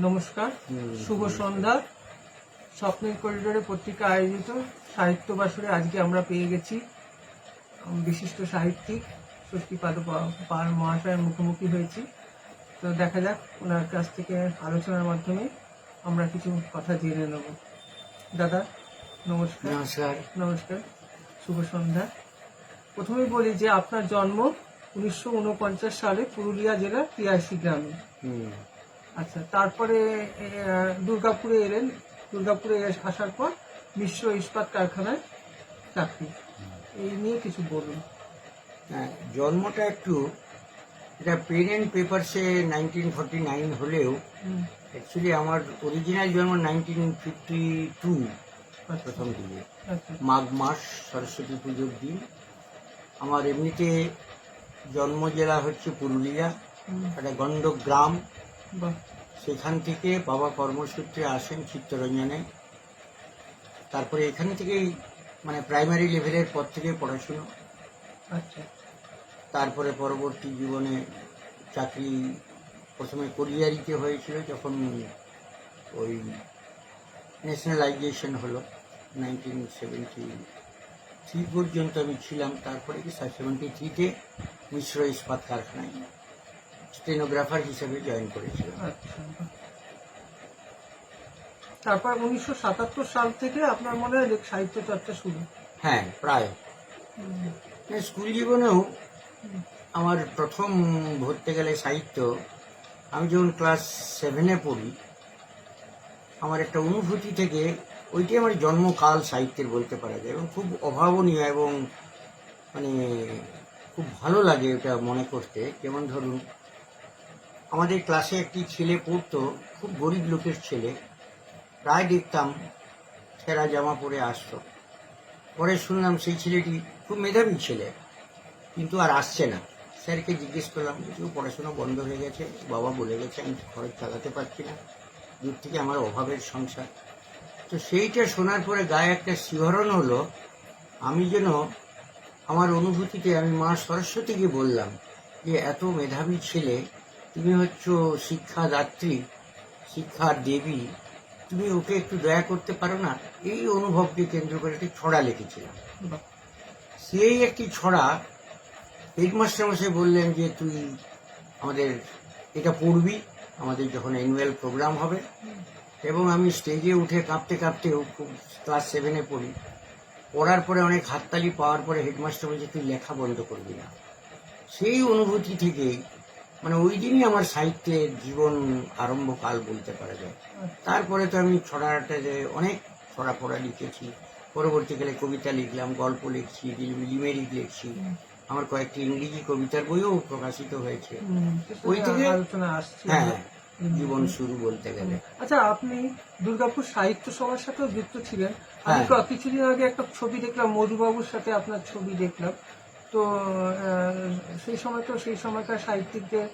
নমস্কার, শুভ সন্ধ্যা। স্বপ্নের করিডোরে পত্রিকা আয়োজিত সাহিত্য বাসরে আজকে আমরা পেয়ে গেছি বিশিষ্ট সাহিত্যিক ষষ্ঠীপাদ পাল মহাশয়ের মুখোমুখি হয়েছি। তো দেখা যাক ওনার কাছ থেকে আলোচনার মাধ্যমে আমরা কিছু কথা জেনে নেব। দাদা নমস্কার। নমস্কার। নমস্কার, শুভ সন্ধ্যা। প্রথমেই বলি যে আপনার জন্ম 1949 সালে পুরুলিয়া জেলার তিয়াশি গ্রামে। আচ্ছা, তারপরে দুর্গাপুরে এলেন। দুর্গাপুরে আসার পর মিশ্র ইস্পাত কারখানায় চাকরি। এই নিয়ে কিছু বলুন। জন্মটা একটু এটা পেন অ্যান্ড পেপারসে 1949 হলেও অ্যাকচুয়ালি আমার অরিজিনাল জন্ম 1952 প্রথম দিকে, মাঘ মাস, সরস্বতী পুজোর দিন। আমার এমনিতে জন্ম জেলা হচ্ছে পুরুলিয়া, একটা গন্ডক গ্রাম। সেখান থেকে বাবা কর্মসূত্রে আসেন চিত্তরঞ্জনে। তারপরে এখান থেকেই মানে প্রাইমারি লেভেলের পর থেকে পড়াশুনো। আচ্ছা, তারপরে পরবর্তী জীবনে চাকরি প্রথমে কোরিয়ারিতে হয়েছিল, যখন ওই ন্যাশনালাইজেশন হলো 1973 পর্যন্ত আমি ছিলাম। তারপরে কি 73-তে মিশ্র ইস্পাত কারখানায় স্টেনোগ্রাফার হিসেবে জয়েন করেছিলাম। আচ্ছা। তারপর 1977 সাল থেকে আপনার মনে হয় সাহিত্য চর্চা শুরু? হ্যাঁ, প্রায়। স্কুল জীবনেও আমার প্রথম ধরতে গেলে সাহিত্য, আমি যখন ক্লাস 7-এ পড়ি, আমার একটা অনুভূতি থেকে, ওইটাই আমার জন্মকাল সাহিত্যের বলতে পারা যায়, এবং খুব অভাবনীয় এবং মানে খুব ভালো লাগে ওটা মনে করতে। যেমন ধরুন, আমাদের ক্লাসে একটি ছেলে পড়তো, খুব গরিব লোকের ছেলে, প্রায় দেখতাম ছেঁড়া জামা পরে আসতো। পরে শুনলাম সেই ছেলেটি খুব মেধাবী ছেলে, কিন্তু আর আসছে না। স্যারকে জিজ্ঞেস করলাম, কিছু পড়াশোনা বন্ধ হয়ে গেছে, বাবা বলে গেছে আমি খরচ চালাতে পারছি না, দূর থেকে আমার অভাবের সংসার। তো সেইটা শোনার পরে গায়ে একটা শিহরণ হলো। আমি যেন আমার অনুভূতিতে আমি মা সরস্বতীকে বললাম যে এত মেধাবী ছেলে, তুমি হচ্ছ শিক্ষাদাত্রী, শিক্ষার দেবী, তুমি ওকে একটু দয়া করতে পারো না? এই অনুভবকে কেন্দ্র করে একটি ছড়া লিখেছিলাম। সেই একটি ছড়া হেডমাস্টার মশাই বললেন যে তুই আমাদের এটা পড়বি আমাদের যখন অ্যানুয়াল প্রোগ্রাম হবে। এবং আমি স্টেজে উঠে কাঁপতে কাঁপতেও, খুব ক্লাস 7-এ পড়ি, পড়ার পরে অনেক হাততালি পাওয়ার পরে হেডমাস্টার বলছে তুই লেখা বন্ধ করবি না। সেই অনুভূতি থেকে মানে ওই দিনই আমার সাহিত্যের জীবন আরম্ভকাল বলতে পারা যায়। তারপরে তো আমি ছড়াটা যে অনেক ছড়া পড়া লিখেছি, পরবর্তীকালে কবিতা লিখলাম, গল্প লিখছি, লিমেরিক লিখছি, আমার কয়েকটি ইংরেজি কবিতার বইও প্রকাশিত হয়েছে। ওই থেকে আলোচনা আসছে। হ্যাঁ, জীবন শুরু বলতে গেলে। আচ্ছা, আপনি দুর্গাপুর সাহিত্য সভার সাথেও যুক্ত ছিলেন। আমি কিছুদিন আগে একটা ছবি দেখলাম, মধুবাবুর সাথে আপনার ছবি দেখলাম। তো সেই সময়কার সাহিত্যিকদের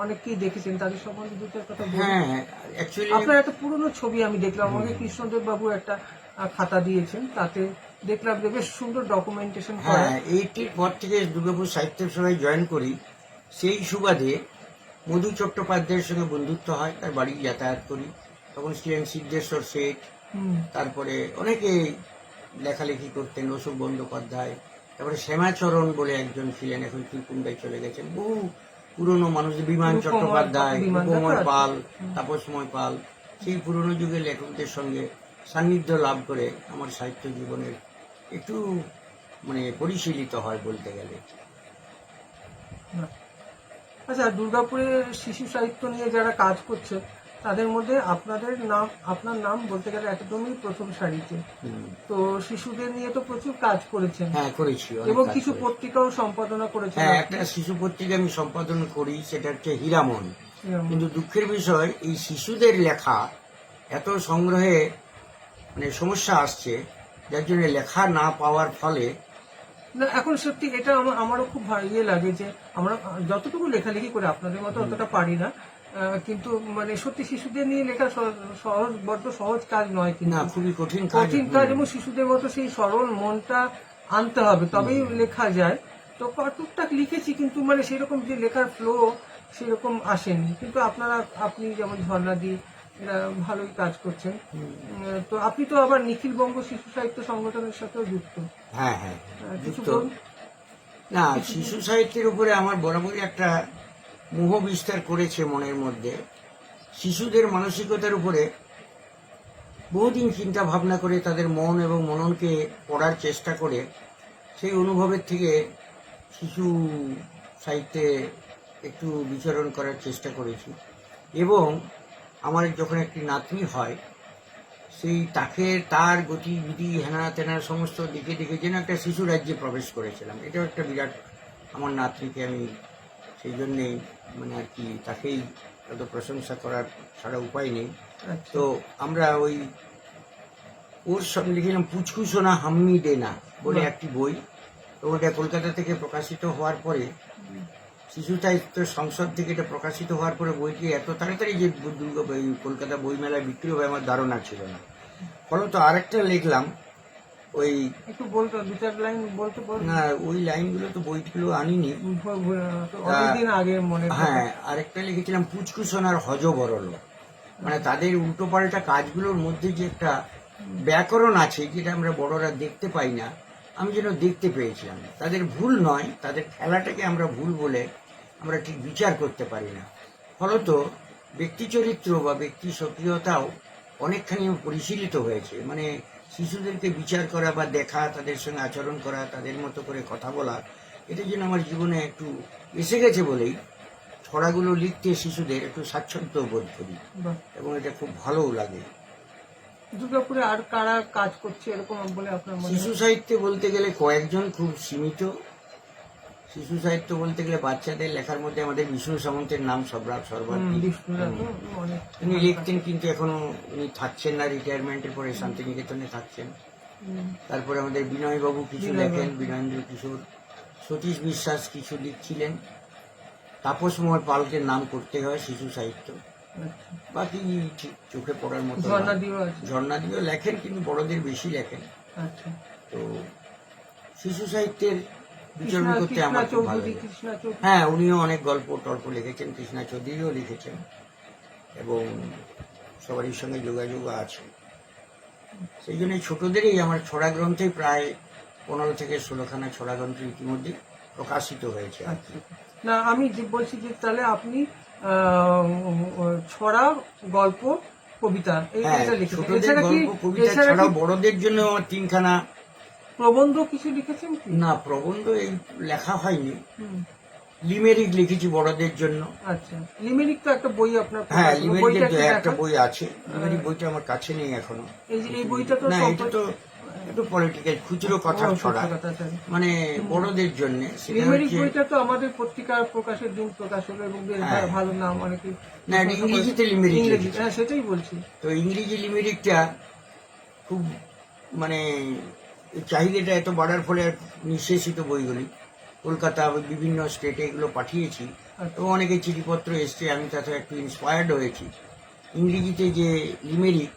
অনেককেই দেখেছেন, তাদের সম্বন্ধে দুটো কথা বলুন। হ্যাঁ, অ্যাকচুয়ালি আপনার একটা পুরনো ছবি আমি দেখলাম, আমাকে কৃষ্ণদেব বাবু একটা খাতা দিয়েছেন, তাতে দেখলাম যে বেশ সুন্দর ডকুমেন্টেশন করা। হ্যাঁ, এইটির পর থেকে দুর্গাপুর সাহিত্য সভায় জয়েন করি। সেই সুবাদে মধু চট্টোপাধ্যায়ের সঙ্গে বন্ধুত্ব হয়, তার বাড়ি যাতায়াত করি। তখন ছিলেন সিদ্ধেশ্বর শেঠ, তারপরে অনেকে লেখালেখি করতেন, অশোক বন্দ্যোপাধ্যায়, তারপরে শ্যামাচরণ বলে একজন ছিলেন, এখন ত্রিপুন্ডায় চলে গেছেন, বহু পুরনো মানুষ, বিমান চট্টোপাধ্যায়, রূপময় পাল, তাপসময় পাল, সেই পুরনো যুগের লেখকদের সঙ্গে সান্নিধ্য লাভ করে আমার সাহিত্য জীবনের একটু মানে পরিশীলিত হয় বলতে গেলে। আচ্ছা, দুর্গাপুরে শিশু সাহিত্য নিয়ে যারা কাজ করছে তাদের মধ্যে আপনার নাম বলতে গেলে একদমই প্রথম সারিতে। তো শিশুদের নিয়ে তো প্রচুর কাজ করেছেন। হ্যাঁ, করেছি, এবং কিছু পত্রিকাও সম্পাদনা করেছেন। হ্যাঁ, একটা শিশু পত্রিকা আমি সম্পাদন করি, সেটা হচ্ছে হীরামন। কিন্তু দুঃখের বিষয়, এই শিশুদের লেখা এত সংগ্রহে মানে সমস্যা আসছে, যার জন্য লেখা না পাওয়ার ফলে না, এখন সত্যি এটা আমারও খুব ইয়ে লাগে যে আমরা যতটুকু লেখালেখি করে আপনাদের মতো অতটা পারি না, কিন্তু মানে সত্যি শিশুদের নিয়ে লেখা বড্ড সহজ কাজ নয়, কিন্তু খুবই কঠিন কাজ, এবং শিশুদের মতো সেই সরল মনটা আনতে হবে, তবেই লেখা যায়। তো টুকটাক লিখেছি, কিন্তু মানে সেরকম যে লেখার ফ্লো সেরকম আসেনি। কিন্তু আপনি যেমন ঝর্ণাদি এরা ভালোই কাজ করছেন। তো আপনি তো আবার নিখিল বঙ্গ শিশু সাহিত্য সংগঠনের সাথেও যুক্ত। হ্যাঁ হ্যাঁ কিছু যুক্ত। বলুন। না, শিশু সাহিত্যের উপরে আমার বরাবরই একটা মোহ বিস্তার করেছে মনের মধ্যে। শিশুদের মানসিকতার উপরে বহুদিন চিন্তা ভাবনা করে তাদের মন এবং মননকে পড়ার চেষ্টা করে সেই অনুভবের থেকে শিশু সাহিত্যে একটু বিচরণ করার চেষ্টা করেছি। এবং আমার যখন একটি নাতনি হয়, সেই তার গতিবিধি হেনা তেনা সমস্ত দিকে দেখে যেন একটা শিশু রাজ্যে প্রবেশ করেছিলাম। এটাও একটা বিরাট, আমার নাতনিকে আমি সেই জন্যেই মানে আর কি তাকেই এত প্রশংসা করার ছাড়া উপায় নেই। আচ্ছা। তো আমরা ওর সঙ্গে লিখেছিলাম পুচকু সোনা হাম্মি দে না বলে বাহ। একটি বই। তো ওটা কলকাতা থেকে প্রকাশিত হওয়ার পরে, শিশু সাহিত্য সংসদ থেকে এটা প্রকাশিত হওয়ার পরে বইটি এত তাড়াতাড়ি যে কলকাতা বইমেলায় বিক্রি হবে আমার ধারণা ছিল না। ফলত আরেকটা লিখলাম ওই, একটু বলতো, দু চার লাইন বলতে পারবেন? না ওই লাইনগুলো তো বইগুলো আনিনি। অনেকদিন আগে মনে। হ্যাঁ, আরেকটা লিখেছিলাম পুচকু সোনার হজ বরল। মানে তাদের উল্টো পাল্টা কাজগুলোর মধ্যে যে একটা ব্যাকরণ আছে যেটা আমরা বড়রা দেখতে পাই না, আমি যেন দেখতে পেয়েছিলাম। তাদের ভুল নয়, তাদের খেলাটাকে আমরা ভুল বলে আমরা ঠিক বিচার করতে পারি না। ফলত ব্যক্তি চরিত্র বা ব্যক্তি সক্রিয়তাও অনেকখানি পরিশীলিত হয়েছে। মানে শিশুদেরকে বিচার করা বা দেখা, তাদের সঙ্গে আচরণ করা, তাদের মতো করে কথা বলা, এটা যেন আমার জীবনে একটু এসে গেছে বলেই ছড়াগুলো লিখতে শিশুদের একটু স্বাচ্ছন্দ্য বোধ করি বাহ। এবং এটা খুব ভালোও লাগে। দুর্গাপুরে আর কারা কাজ করছে এরকম বলে আপনার মনে শিশু হয়? সাহিত্যে বলতে গেলে কয়েকজন খুব সীমিত। শিশু সাহিত্য বলতে গেলে বাচ্চাদের লেখার মধ্যে আমাদের বিষ্ণু সামন্তের নাম সর্বাধিক। বিষ্ণুরা তো অনেক। উনি লিখতেন কিন্তু এখনো উনি থাকছেন না, রিটায়ারমেন্টের পরে শান্তিনিকেতনে থাকছেন। তারপরে আমাদের বিনয়বাবু কিছু লেখেন, বিনয়েন্দ্র কিশোর, সতীশ বিশ্বাস কিছু লিখছিলেন, তাপসময় পালকের নাম করতে হয় শিশু সাহিত্য। বাকি ঠিক চোখে পড়ার মতো না। ঝর্ণা দিও আছে। ঝর্ণা দিও লেখেন কিন্তু বড়দের বেশি লেখেন। আচ্ছা। তো শিশু সাহিত্যের বিচরণ করতে কৃষ্ণা আমার খুব ভালো চৌধুরী, লাগে। কৃষ্ণা চৌধুরী। হ্যাঁ, উনিও অনেক গল্প টল্প লিখেছেন, কৃষ্ণা চৌধুরীও লিখেছেন এবং সবারই সঙ্গে যোগাযোগ আছে। সেই জন্য ছোটদেরই আমার ছড়া গ্রন্থে প্রায় 15 থেকে 16খানা ছড়া গ্রন্থ ইতিমধ্যে প্রকাশিত হয়েছে। আচ্ছা। না, আমি যে বলছি যে তাহলে আপনি ছড়া, গল্প, কবিতা হ্যাঁ, এটা লিখেছেন। ছোটদের এছাড়া কি, গল্প কবিতা এছাড়া ছাড়াও কি বড়দের জন্য আমার 3খানা। প্রবন্ধ কিছু লিখেছেন কি? না, প্রবন্ধ এই লেখা হয়নি। হুম। লিমেরিক লিখেছি বড়দের জন্য। আচ্ছা, লিমেরিক তো একটা বই আপনার হ্যাঁ, প্রকাশ হলো। লিমেরিকের বইটা কি একটা দেখা? বই আছে। লিমেরিক বইটা আমার কাছে নেই এখনো। এই বইটা তো না, এটা তো একটু পলিটিক্যাল খুচরো কথার ছড়া, মানে বড়দের জন্য। সেটা লিমেরিক হচ্ছে, বইটা তো আমাদের পত্রিকার প্রকাশের দিন প্রকাশ হলো এবং বেশ হ্যাঁ। ভালো নাম, অনেকে। না, এটা ইংরেজিতে লিমেরিক ইংরেজি, লিখেছি। হ্যাঁ সেটাই বলছি। তো ইংরেজি লিমেরিকটা খুব মানে চাহিদাটা এত বাড়ার ফলে আর নিঃশেষিত বইগুলি কলকাতা বিভিন্ন স্টেটে এগুলো পাঠিয়েছি। তো অনেকে চিঠিপত্র এসছে, আমি তাতে একটু ইন্সপায়ার্ড হয়েছি। ইংরেজিতে যে লিমেরিক,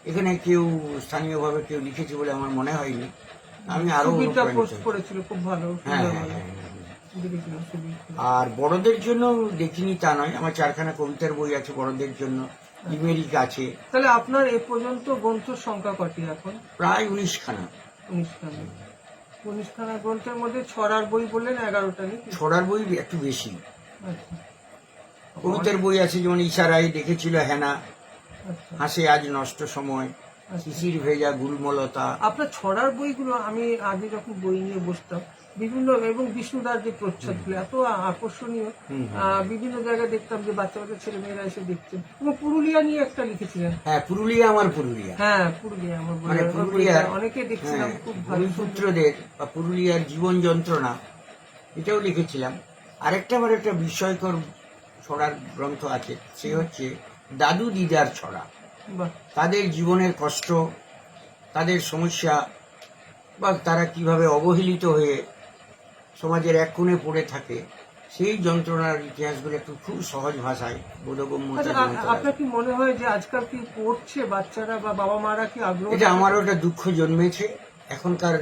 এখানে কেউ স্থানীয়ভাবে কেউ লিখেছে বলে আমার মনে হয়নি। আমি আরো সুবিধা অনুপ্রাণিত পোস্ট হই। করেছিল, খুব ভালো। হ্যাঁ, সুন্দর হ্যাঁ, ভালো। হ্যাঁ, হ্যাঁ, হ্যাঁ। দেখেছিলাম ছবি। আর বড়দের জন্য দেখিনি তা নয়, আমার 4খানা কবিতার বই আছে বড়দের জন্য, লিমেরিক আছে। তাহলে আপনার এ পর্যন্ত গ্রন্থের সংখ্যা কটি এখন? প্রায় 19খানা। 19খানা। 19খানা গ্রন্থের মধ্যে ছড়ার বই বললেন 11টা নাকি? ছড়ার বই একটু বেশি। আচ্ছা। কবিতার বই আছে যেমন ইশারায় দেখেছিল হেনা, আচ্ছা। হাসে আজ নষ্ট সময়, শিশির ভেজা গুলমলতা। আপনার ছড়ার বইগুলো আমি আগে যখন বই নিয়ে বসতাম, বিভিন্ন এবং বিষ্ণুদার যে প্রচ্ছদগুলো এত আকর্ষণীয়, বিভিন্ন জায়গায় দেখতাম যে বাচ্চা বাচ্চা ছেলে মেয়েরা এসে দেখছেন। এবং পুরুলিয়া নিয়ে একটা লিখেছিলেন। হ্যাঁ, পুরুলিয়া আমার পুরুলিয়া। হ্যাঁ, পুরুলিয়া আমার বই। মানে পুরুলিয়ার অনেকে দেখছিলাম খুব ভালো। ভূমিপুত্রদের বা পুরুলিয়ার জীবন যন্ত্রণা, এটাও লিখেছিলাম। আরেকটা আমার একটা বিস্ময়কর ছড়ার গ্রন্থ আছে, সে হচ্ছে দাদু দিদার ছড়া। বাহ। তাদের জীবনের কষ্ট, তাদের সমস্যা, বা তারা কিভাবে অবহেলিত হয়ে সমাজের এক কোণে পড়ে থাকে, সেই যন্ত্রণার ইতিহাসগুলো একটু খুব সহজ ভাষায় বোধগম্য। আচ্ছা, আপনার কি মনে হয় যে আজকাল কি পড়ছে বাচ্চারা বা বাবা মারা কি আগ্রহ? এটা আমারও একটা দুঃখ জন্মেছে। এখনকার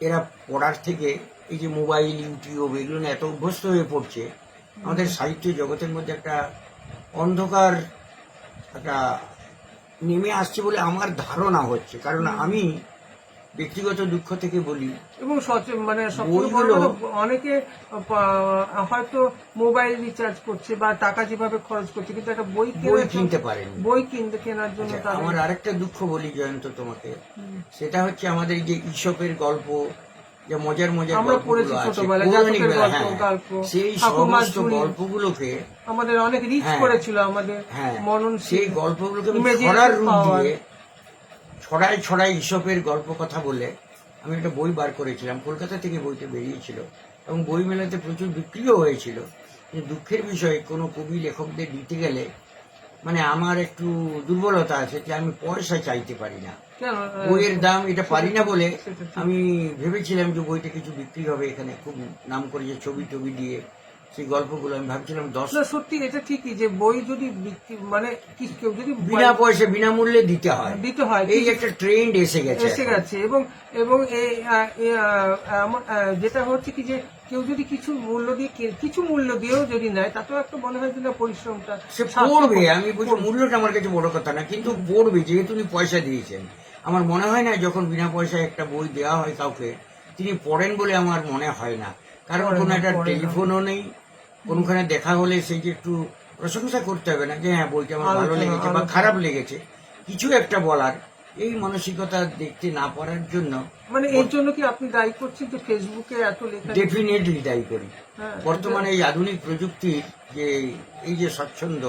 এরা পড়ার থেকে এই যে মোবাইল, ইউটিউব এগুলো নিয়ে এত অভ্যস্ত হয়ে পড়ছে, আমাদের সাহিত্য জগতের মধ্যে একটা অন্ধকার একটা নেমে আসছে বলে আমার ধারণা হচ্ছে, কারণ আমি ব্যক্তিগত দুঃখ থেকে বলি, এবং মানে সবথেকে বড় বইগুলো- কথা, অনেকে হয়তো মোবাইল রিচার্জ করছে বা টাকা যেভাবে খরচ করছে, কিন্তু একটা বই বই কেনার কিনতে পারেনি। বই কেনার জন্য আচ্ছা, তাদের আমার আরেকটা দুঃখ বলি জয়ন্ত তোমাকে, হুম। সেটা হচ্ছে আমাদের যে ঈশপের গল্প, যে মজার মজার আমরা গল্পগুলো পড়েছি আছে ছোটবেলায়, পৌরাণিক জাতকের বেলা, গল্প, সেই ঠাকুমার সমস্ত ঝুলি, গল্পগুলোকে আমাদের অনেক রিচ হ্যাঁ, করেছিল আমাদের হ্যাঁ, মননশীল, সেই গল্পগুলোকে আমি imagination ছড়ার রূপ power। দিয়ে ছড়ায় ছড়ায় ঈশপের গল্প কথা বলে আমি একটা বই বার করেছিলাম, কলকাতা থেকে বইটা বেরিয়েছিল এবং বই মেলাতে প্রচুর বিক্রিও হয়েছিল। কিন্তু দুঃখের বিষয়, কোনো কবি লেখকদের দিতে গেলে মানে আমার একটু দুর্বলতা আছে যে আমি পয়সা চাইতে পারি না, কেন বইয়ের দাম এটা পারি না বলে সেটা ঠিক। আমি ভেবেছিলাম যে বইটা কিছু বিক্রি হবে, এখানে খুব নাম করে যে ছবি টবি দিয়ে সেই গল্পগুলো আমি ভাবছিলাম 10 না, সত্যি এটা ঠিকই যে বই যদি মানে কেউ যদি বিনা পয়সা বিনামূল্যে দিতে হয়, দিতে হয়, এই একটা ট্রেন্ড এসে গেছে এসে এখন। গেছে। এবং যেটা হচ্ছে কি যে কেউ যদি কিছু মূল্য দিয়েও যদি নেয়, তাতেও একটা মনে হয় যে না, পরিশ্রমটা সে সার্থক পড়বে, হলো। আমি বলছি মূল্যটা আমার কাছে বড় কথা না, কিন্তু পড়বে, যেহেতু উনি পয়সা দিয়েছেন। আমার মনে হয় না যখন বিনা পয়সায় একটা বই দেওয়া হয় কাউকে, তিনি পড়েন বলে আমার মনে হয় না, কারণ পড়ে কোনো না, একটা পড়ে না। টেলিফোনও নেই, কোনখানে দেখা হলে সেই যে একটু প্রশংসা করতে হবে না যে হ্যাঁ বইটা আমার ভালো আলোচনা, লেগেছে বা আলোচনা। খারাপ লেগেছে, কিছু একটা বলার, এই মানসিকতা দেখতে না পারার জন্য মানে এর জন্য কি আপনি দায়ী করছেন যে ফেসবুকে এত লেখা? ডেফিনেটলি দায়ী করি। হ্যাঁ, বর্তমানে এই আধুনিক প্রযুক্তির যে এই যে স্বচ্ছন্দ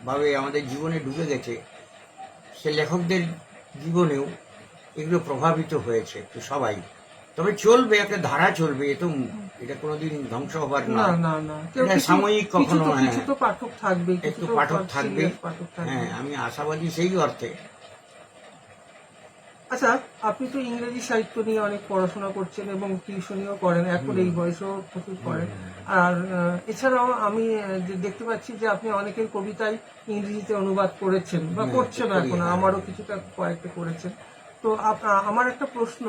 ভাবে আমাদের জীবনে ঢুকে গেছে, সে লেখকদের জীবনেও এগুলো প্রভাবিত হয়েছে একটু সবাই। তবে চলবে, একটা ধারা চলবে, এটা কোনোদিন ধ্বংস হবার না নয়। না না, কেউ এটা কিছু সাময়িক কখনো, কিছু তো পাঠক থাকবে, একটু পাঠক থাকবে, পাঠক থাকবে। হ্যাঁ, আমি আশাবাদী সেই অর্থে। আচ্ছা, আপনি তো ইংরেজি সাহিত্য নিয়ে অনেক পড়াশোনা করছেন এবং টিউশনিও করেন, এখন এই বয়সেও প্রচুর করেন। আর এছাড়াও আমি দেখতে পাচ্ছি যে আপনি অনেকের কবিতাই ইংরেজিতে অনুবাদ করেছেন বা হ্যাঁ, করছেন করি, এখন, হ্যাঁ। আমারও কিছুটা কয়েকটা করেছেন। তো আমার একটা প্রশ্ন,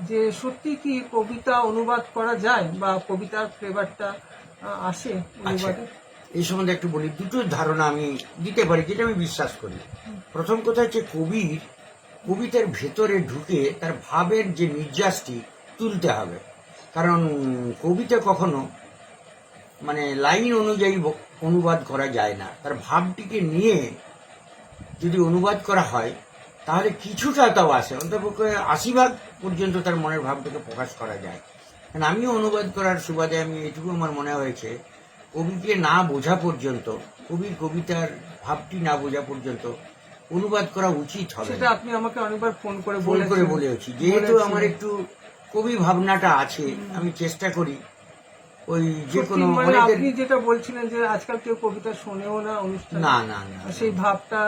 যে সত্যি কি কবিতা অনুবাদ করা যায় বা কবিতার ফ্লেভারটা আসে আচ্ছা, অনুবাদে? এই সম্বন্ধে একটু বলি, দুটো ধারণা আমি দিতে পারি যেটা আমি বিশ্বাস করি। প্রথম কথা হচ্ছে কবিতার ভেতরে ঢুকে তার ভাবের যে নির্যাসটি তুলতে হবে, কারণ কবিতা কখনো মানে লাইন অনুযায়ী অনুবাদ করা যায় না, তার ভাবটিকে নিয়ে যদি অনুবাদ করা হয় তাহলে কিছুটা তাও আসে, অন্ততপক্ষে 80% পর্যন্ত তার মনের ভাবটাকে প্রকাশ করা যায়। কারণ আমিও অনুবাদ করার সুবাদে আমি এটুকু আমার মনে হয়েছে, কবিকে না বোঝা পর্যন্ত, কবির কবিতার ভাবটি না বোঝা পর্যন্ত অনুবাদ করা উচিত হবে সেটা না। আপনি আমাকে অনেকবার ফোন করে বলেছি, যেহেতু আমার একটু কবি ভাবনাটা আছে, আমি চেষ্টা করি ওই যে সত্যি কোনো মানে অনেকের, আপনি যেটা বলছিলেন যে আজকাল কেউ কবিতা শোনেও না অনুষ্ঠানে, না না না সেই ভাবটা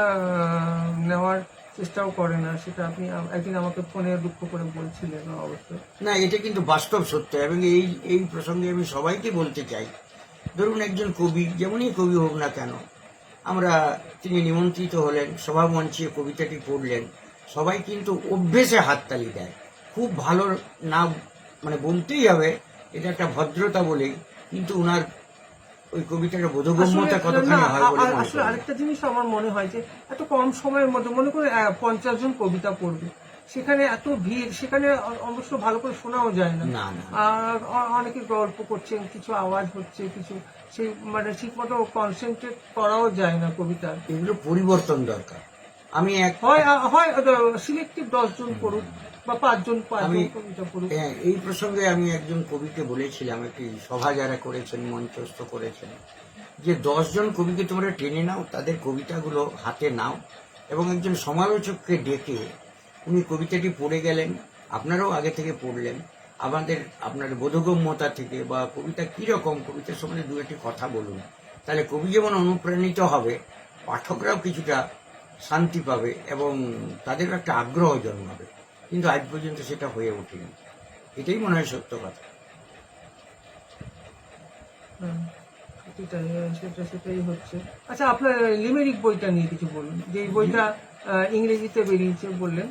নেওয়ার চেষ্টাও করে না, সেটা আপনি একদিন আমাকে ফোনে দুঃখ করে বলছিলেন অবশ্যই। না, এটা কিন্তু বাস্তব সত্য, এবং এই প্রসঙ্গে আমি সবাইকে বলতে চাই, ধরুন একজন কবি, যেমনই কবি হোক না কেন, তিনি নিমন্ত্রিত হলেন, সভা মঞ্চে কবিতাটি পড়লেন, সবাই কিন্তু অভ্যেসে হাততালি দেয়, খুব ভালো না মানে বলতেই হবে, এটা একটা ভদ্রতা বলেই, কিন্তু উনার ওই কবিতার বোধগম্যতা কতখানি হয় বলে মনে আসলে করেন? আরেকটা জিনিস আমার মনে হয় যে এত কম সময়ের মধ্যে, মনে করে 50 জন কবিতা পড়বে, সেখানে এত ভিড়, সেখানে অবশ্য ভালো করে শোনাও যায় না। না না, আর অনেকে গল্প করছেন, কিছু আওয়াজ হচ্ছে, কিছু সেই মানে ঠিক মতো কনসেন্ট্রেট করাও যায় না কবিতার। এগুলো পরিবর্তন দরকার। আমি এক হয় হয় সিলেক্টিভ 10 জন পড়ুক বা 5 জন কবিতা পড়ুক। হ্যাঁ, এই প্রসঙ্গে আমি একজন কবিকে বলেছিলাম, একটি সভা যারা করেছেন, মঞ্চস্থ করেছেন, যে 10 জন কবিকে তোমরা টেনে নাও, তাদের কবিতাগুলো হাতে নাও এবং একজন সমালোচককে ডেকে উনি কবিতাটি পড়ে গেলেন, আপনারাও আগে থেকে পড়লেন, আপনার বোধগম্যতা থেকে বা কবিতা কিরকম, কবিতার সম্বন্ধে দু একটি কথা বলুন, তাহলে কবি যেমন অনুপ্রাণিত হবে, পাঠকরাও কিছুটা শান্তি পাবে এবং তাদেরও একটা আগ্রহ জন্মাবে। কিন্তু আজ পর্যন্ত সেটা হয়ে ওঠেনি, এটাই মনে হয় সত্য কথা। সেটাই হচ্ছে। আচ্ছা, আপনার লিমেরিক বইটা নিয়ে কিছু বলুন, যে এই বইটা ইংরেজিতে বেরিয়েছে বললেন।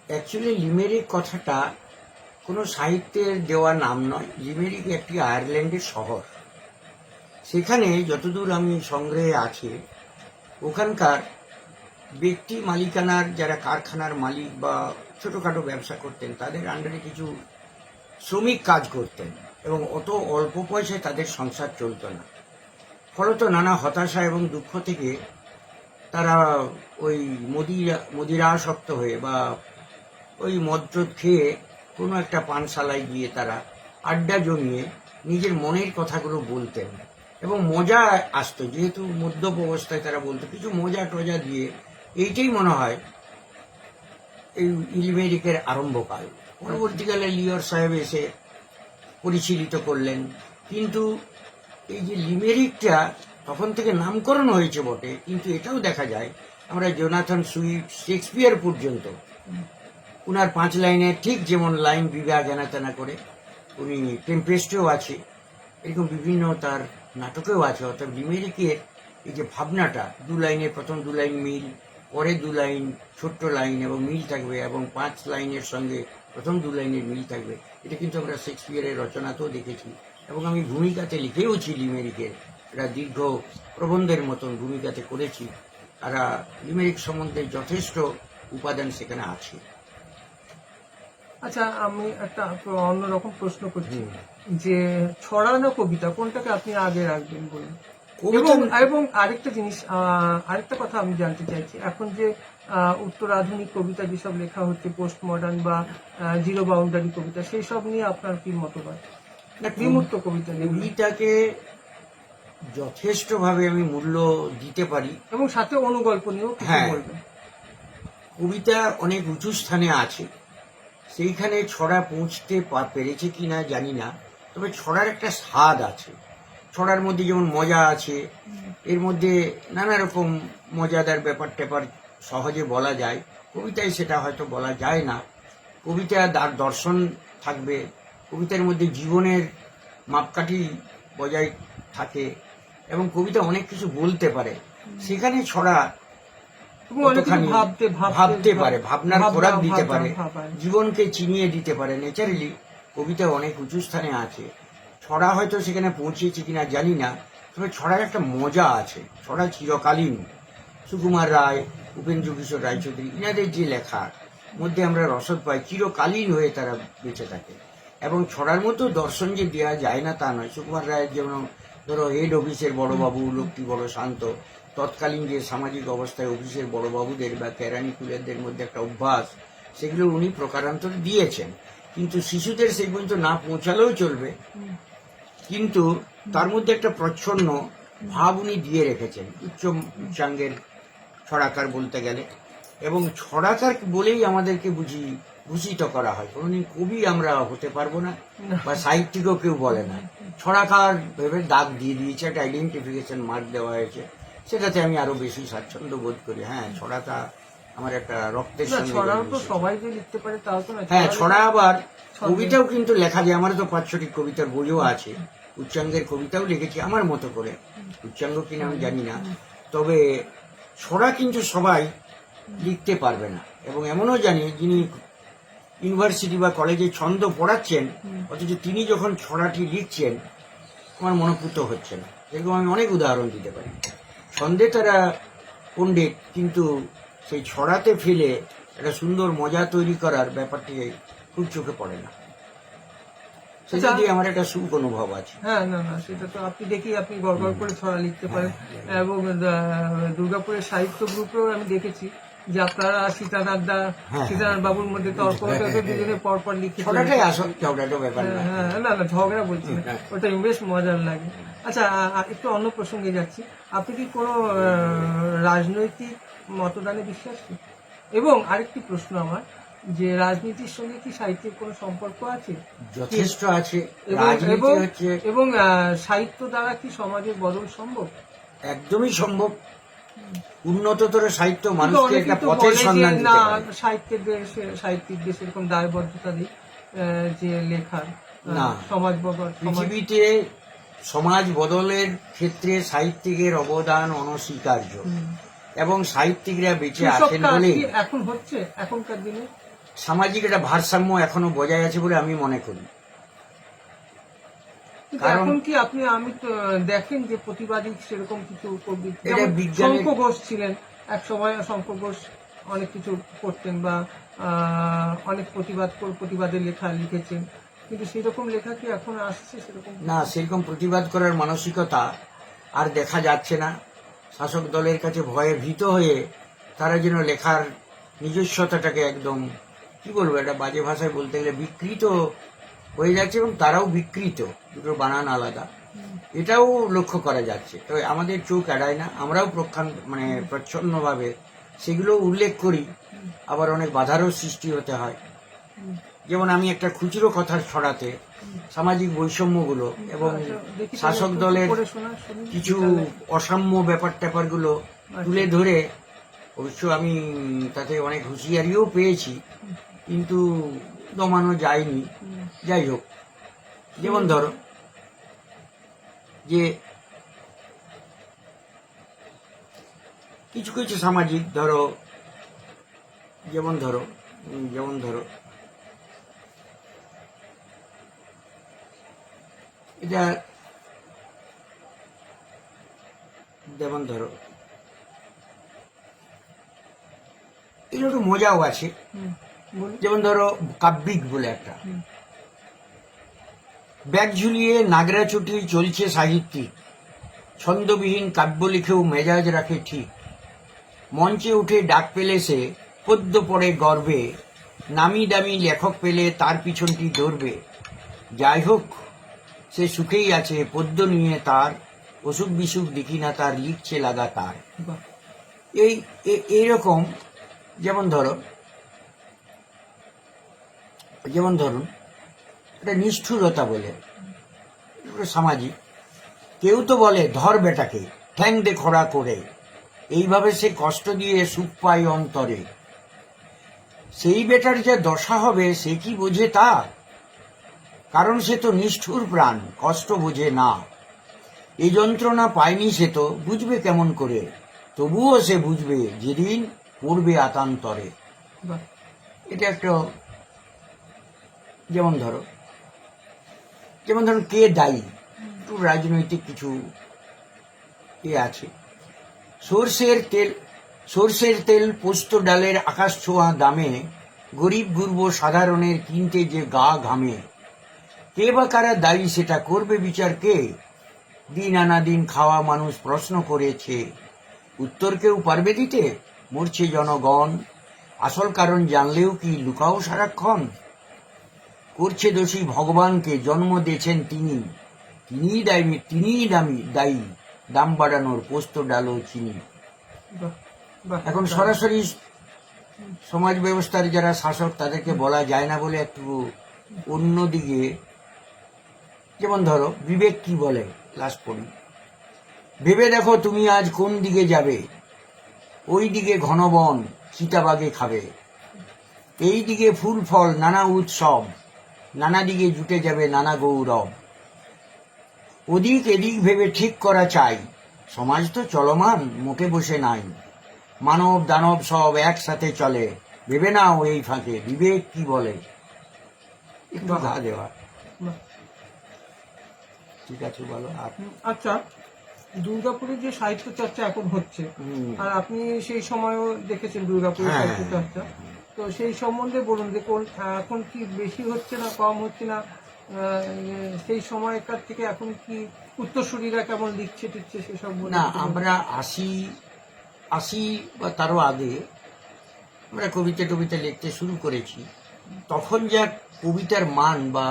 অ্যাকচুয়ালি লিমেরিক কথাটা কোনো সাহিত্যের দেওয়া নাম নয়, লিমেরিক একটি আয়ারল্যান্ডের শহর, সেখানে যতদূর আমি সংগ্রহে আছে ওখানকার ব্যক্তি মালিকানার যারা কারখানার মালিক বা ছোটখাটো ব্যবসা করতেন তাদের আন্ডারে কিছু শ্রমিক কাজ করতেন এবং অত অল্প পয়সায় তাদের সংসার চলত না। ফলত নানা হতাশা এবং দুঃখ থেকে তারা ওই মদিরাসক্ত হয়ে বা ওই মদ খেয়ে কোনো একটা পানশালায় গিয়ে তারা আড্ডা জমিয়ে নিজের মনের কথাগুলো বলতেন এবং মজা আসতো, যেহেতু মদ্যপ অবস্থায় তারা বলতো কিছু মজা টজা দিয়ে। এইটাই মনে হয় এই ইলিমেরিকের আরম্ভকাল। পরবর্তীকালে লিওর সাহেব এসে পরিশীলিত করলেন, কিন্তু এই যে লিমেরিকটা তখন থেকে নামকরণ হয়েছে বটে, কিন্তু এটাও দেখা যায় আমরা জোনাথন সুইফট, শেক্সপিয়ার পর্যন্ত উনার 5 লাইনে ঠিক যেমন লাইন বিবাহ জানাতানা করে উনি টেম্পেস্টেও আছে, এরকম বিভিন্ন তার নাটকেও আছে। অর্থাৎ লিমেরিকের এই যে ভাবনাটা, 2 লাইনের প্রথম 2 লাইন মিল, পরে 2 লাইন ছোট্ট লাইন এবং মিল থাকবে, এবং 5 লাইনের সঙ্গে প্রথম 2 লাইনের মিল থাকবে, এটা কিন্তু আমরা শেক্সপিয়ারের রচনাতেও দেখেছি এবং আমি ভূমিকাতে লিখেওছি লিমেরিকের। এটা দীর্ঘ প্রবন্ধের মতন ভূমিকাতে করেছি। তারা লিমেরিক সম্বন্ধে যথেষ্ট উপাদান সেখানে আছে। আচ্ছা, আমি একটা অন্যরকম প্রশ্ন করছি যে ছড়ানো কবিতা কোনটাকে আপনি আগে রাখবেন বলুন? এবং এবং আরেকটা জিনিস, আরেকটা কথা আমি জানতে চাইছি, এখন যে উত্তর আধুনিক কবিতা যেসব লেখা হচ্ছে, পোস্ট মডার্ন বা জিরো বাউন্ডারি কবিতা, সেই সব নিয়ে আপনার কি মতবাদ? বিমূর্ত কবিতা কবিতাকে যথেষ্টভাবে আমি মূল্য দিতে পারি এবং সাথে অনুগল্প নিয়েও কিছু বলবেন। কবিতা অনেক উঁচু স্থানে আছে, সেইখানে ছড়া পৌঁছতে পেরেছে কিনা জানি না, তবে ছড়ার একটা স্বাদ আছে। ছড়ার মধ্যে যেমন মজা আছে, এর মধ্যে নানা রকম মজাদার ব্যাপার ট্যাপার সহজে বলা যায়। কবিতায় সেটা হয়তো বলা যায় না। কবিতা দর্শন থাকবে, কবিতার মধ্যে জীবনের মাপকাঠি বজায় থাকে এবং কবিতা অনেক কিছু বলতে পারে। সেখানে ছড়া ভাবতে পারে, ভাবনার খোরাক দিতে পারে, জীবনকে চিনিয়ে দিতে পারে। ন্যাচারালি কবিতা অনেক উঁচু স্থানে আছে। ছড়া হয়তো সেখানে পৌঁছেছে কিনা জানি না, তবে ছড়ার একটা মজা আছে। ছড়া চিরকালীন। সুকুমার রায়, উপেন্দ্র কিশোর রায়চৌধুরী, ইনাদের যে লেখার মধ্যে আমরা রসদ পাই, চিরকালীন হয়ে তারা বেঁচে থাকে। এবং ছড়ার মতো দর্শন যে দেওয়া যায় না তা নয়। সুকুমার রায়ের যেমন ধরো হেড অফিসের বড়বাবু, লোকটি বড় শান্ত, তৎকালীন যে সামাজিক অবস্থায় অফিসের বড়বাবুদের বা কেরানি কুলেরদের মধ্যে একটা অভ্যাস, সেগুলো উনি প্রকারান্তর দিয়েছেন। কিন্তু শিশুদের সেই পর্যন্ত না পৌঁছালেও চলবে, কিন্তু তার মধ্যে একটা প্রচ্ছন্ন ভাব উনি দিয়ে রেখেছেন। উচ্চাঙ্গের ছড়াকার বলতে গেলে, এবং ছড়াকার বলেই আমাদেরকে ভূষিত করা হয়। কোনোদিন কবি আমরা হতে পারবো না, বা সাহিত্যিকও কেউ বলে না। ছড়াকার ভেবে দাগ দিয়ে দিয়েছে, একটা আইডেন্টিফিকেশন মার্ক দেওয়া হয়েছে, সেটাতে আমি আরো বেশি স্বাচ্ছন্দ্য বোধ করি। হ্যাঁ, ছড়াটা আমার একটা রক্তের সঙ্গে। সবাই যে লিখতে পারে তাও তো না। হ্যাঁ, ছড়া আবার কবিতাও কিন্তু লেখা যায়। আমার তো 5-6টি কবিতার বইও আছে, উচ্চাঙ্গের কবিতাও লিখেছি আমার মতো করে। উচ্চাঙ্গ কিনা আমি জানি না, তবে ছড়া কিন্তু সবাই লিখতে পারবে না। এবং এমনও জানি, যিনি ইউনিভার্সিটি বা কলেজে ছন্দ পড়াচ্ছেন, অথচ তিনি যখন ছড়াটি লিখছেন আমার মনোপুত হচ্ছে না। এরকম আমি অনেক উদাহরণ দিতে পারি। ছন্দে তারা পণ্ডিত, কিন্তু সেই ছড়াতে ফেলে একটা সুন্দর মজা তৈরি করার ব্যাপারটি খুব চোখে পড়ে না। সেটা দিয়ে আমার একটা সুখ অনুভব আছে। হ্যাঁ, না না, সেটা তো আপনি দেখি আপনি গড় করে ছড়া লিখতে পারেন। এবং দুর্গাপুরের সাহিত্য গ্রুপেও আমি দেখেছি যে আপনারা সীতানাথ বাবুর মধ্যে তর্ক দুজনে পরপর লিখে। হ্যাঁ, না না, ঝগড়া বলছি না, ওটা বেশ মজার লাগে। আচ্ছা, একটু অন্য প্রসঙ্গে যাচ্ছি। আপনি কি কোনো রাজনৈতিক মতদানে বিশ্বাসী? এবং আরেকটি প্রশ্ন আমার, যে রাজনীতির সঙ্গে কি সাহিত্যের কোনো সম্পর্ক আছে? যথেষ্ট আছে। এবং সাহিত্য দ্বারা কি সমাজের বদল সম্ভব? একদমই সম্ভব। উন্নততর সাহিত্য মানুষকে একটা পথের সন্ধান দিতে পারে। সাহিত্যিকদের সেরকম দায়বদ্ধতা নেই যে লেখার না। পৃথিবীতে সমাজ বদলের ক্ষেত্রে সাহিত্যিকের অবদান অনস্বীকার্য, এবং সাহিত্যিকরা বেঁচে আছেন বলে এখন হচ্ছে, এখনকার দিনে সামাজিক একটা ভারসাম্য এখনো বজায় আছে বলে আমি মনে করি। এখন কি আমি তো দেখেন যে প্রতিবাদী সেরকম কিছু শঙ্খ ঘোষ ছিলেন, এক সময় শঙ্কর ঘোষ অনেক কিছু করতেন বা অনেক প্রতিবাদের লেখা লিখেছেন, কিন্তু সেরকম লেখা কি এখন আসছে সেরকম? না, সেরকম প্রতিবাদ করার মানসিকতা আর দেখা যাচ্ছে না। শাসক দলের কাছে ভয়ে ভীত হয়ে তারা যেন লেখার নিজস্বতাটাকে একদম, কি বলবো, একটা বাজে ভাষায় বলতে গেলে বিকৃত হয়ে যাচ্ছে, এবং তারাও বিকৃত, দুটো বানান আলাদা, এটাও লক্ষ্য করা যাচ্ছে। তো আমাদের চোখ এড়ায় না, আমরাও প্রচ্ছন্নভাবে সেগুলো উল্লেখ করি, আবার অনেক বাধারও সৃষ্টি হতে হয়। যেমন আমি একটা খুচরো কথার ছড়াতে সামাজিক বৈষম্যগুলো এবং শাসক দলের কিছু অসাম্য ব্যাপার ট্যাপারগুলো তুলে ধরে, অবশ্য আমি তাতে অনেক হুঁশিয়ারিও পেয়েছি, কিন্তু দমানো যায়নি। যাই হোক, যেমন ধরো যে কিছু কিছু সামাজিক যেমন ধরো এটা, যেমন ধরো এগুলো একটু মজাও আছে। যেমন ধরো কাব্যিক বলে একটা, ব্যাগ ঝুলিয়ে নাগরা চুটি চলছে সাহিত্যিক, ছন্দবিহীন কাব্য লিখেও মেজাজ রাখে ঠিক, মঞ্চে উঠে ডাক পেলে সে পদ্য পড়ে গর্বে, নামি দামি লেখক পেলে তার পিছনটি ধরবে, যাই হোক সে সুখেই আছে পদ্য নিয়ে তার, অসুখ বিসুখ দেখি না তার, লিখছে লাগাতার। এইরকম যেমন ধরুন এটা নিষ্ঠুরতা বলে সামাজিক, কেউ তো বলে ধর বেটাকে ঠ্যাং দে খড়া করে, এইভাবে সে কষ্ট দিয়ে সুখ পায় অন্তরে, সেই বেটার যে দশা হবে সে কি বোঝে তা, কারণ সে তো নিষ্ঠুর প্রাণ, কষ্ট বোঝে না, এই যন্ত্রণা পায়নি সে তো বুঝবে কেমন করে, তবুও সে বুঝবে যেদিন পড়বে আতান্তরে। এটা একটা, যেমন ধরো কে দায়ী, একটু রাজনৈতিক কিছু আছে। সর্ষের তেল পোস্ত ডালের আকাশ ছোঁয়া দামে, গরিব গুরব সাধারণের কিনতে যে গা ঘামে, কে বা কারা দায়ী সেটা করবে বিচার কে, দিন আনা দিন খাওয়া মানুষ প্রশ্ন করেছে, উত্তর কেউ পারবে দিতে, মরছে জনগণ, আসল কারণ জানলেও কি লুকাও সারাক্ষণ, করছে দোষী ভগবানকে, জন্ম দিয়েছেন তিনিই দায়ী দাম বাড়ানোর পোস্ত ডাল ও চিনি। এখন সরাসরি সমাজ ব্যবস্থার যারা শাসক তাদেরকে বলা যায় না বলে একটু অন্যদিকে, যেমন ধরো বিবেক কি বলে, লাস্ট পড়ি, ভেবে দেখো তুমি আজ কোন দিকে যাবে, ওই দিকে ঘন বন চিতাবাগে খাবে, এই দিকে ফুল ফল নানা উৎসব, নানা দিকে জুটে যাবে নানা গৌরব, ওদিক এদিক ভেবে ঠিক করা চাই, সমাজ তো চলমান মুখে বসে নাই, মানব দানব সব একসাথে চলে, ভেবে নাও এই ফাঁকে বিবেক কি বলে। একটু গা দেওয়া, ঠিক আছে বলো। আচ্ছা, দুর্গাপুরে যে সাহিত্য চর্চা এখন হচ্ছে, আর আপনি সেই সময়ও দেখেছেন দুর্গাপুরের সাহিত্য চর্চা, তো সেই সম্বন্ধে বলুন যে এখন কি বেশি হচ্ছে না কম হচ্ছে না, সেই সময়কার থেকে এখন কি উত্তরসূরিরা কেমন লিখছে টিখছে সেসব? না, আমরা আশি বা তারও আগে আমরা কবিতা লিখতে শুরু করেছি, তখন যা কবিতার মান বা